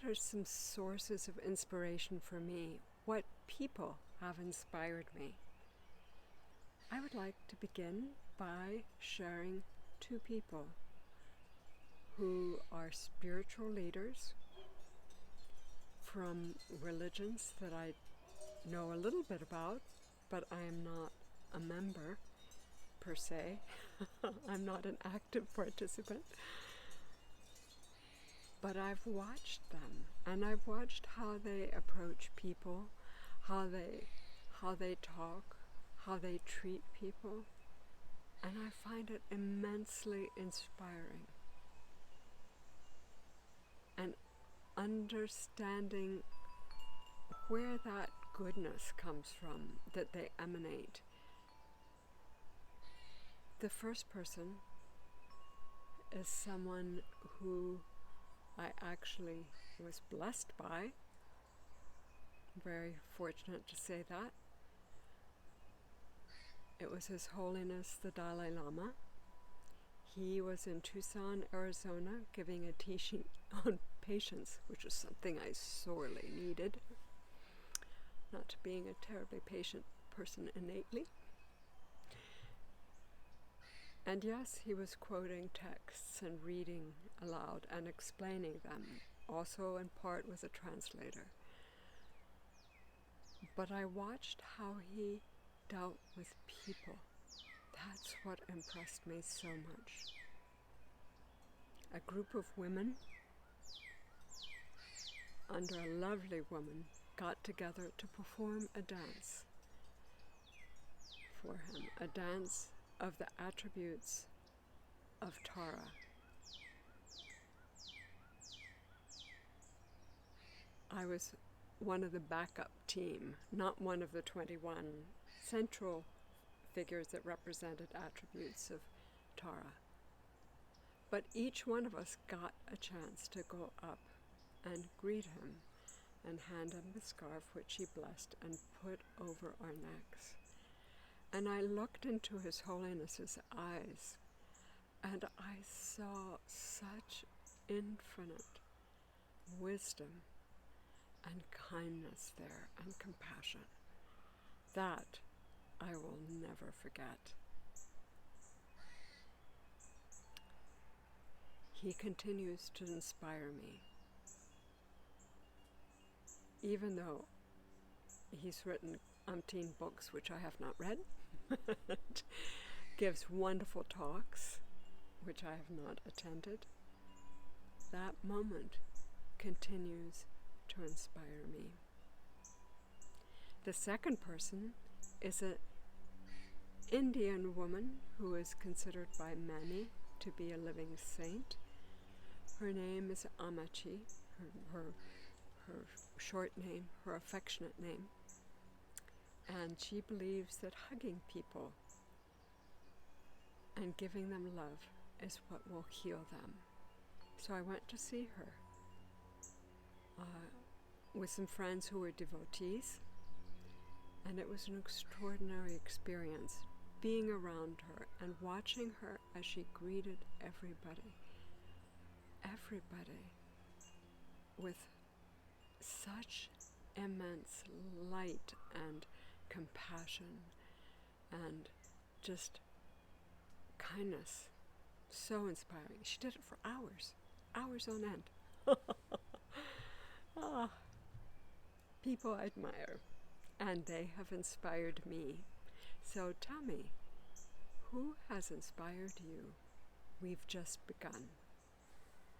what are some sources of inspiration for me? What people have inspired me? I would like to begin by sharing two people who are spiritual leaders from religions that I know a little bit about, but I am not a member per se. I'm not an active participant. But I've watched them, and I've watched how they approach people, how they talk, how they treat people, and I find it immensely inspiring. And understanding where that goodness comes from, that they emanate. The first person is someone who I actually was blessed by. Very fortunate to say that. It was His Holiness the Dalai Lama. He was in Tucson, Arizona, giving a teaching on patience, which was something I sorely needed. Not being a terribly patient person innately. And yes, he was quoting texts and reading aloud and explaining them, also in part with a translator. But I watched how he dealt with people. That's what impressed me so much. A group of women, under a lovely woman, got together to perform a dance for him, a dance of the attributes of Tara. I was one of the backup team, not one of the 21 central figures that represented attributes of Tara. But each one of us got a chance to go up and greet him and hand him the scarf which he blessed and put over our necks. And I looked into His Holiness's eyes, and I saw such infinite wisdom and kindness there and compassion. That I will never forget. He continues to inspire me. Even though he's written umpteen books which I have not read, gives wonderful talks which I have not attended, that moment continues to inspire me. The second person is an Indian woman who is considered by many to be a living saint. Her name is Amma, her short name, her affectionate name. And she believes that hugging people and giving them love is what will heal them. So I went to see her with some friends who were devotees, and it was an extraordinary experience being around her and watching her as she greeted everybody with such immense light and compassion and just kindness. So inspiring. She did it for hours on end. People I admire, and they have inspired me. So tell me, who has inspired you? We've just begun.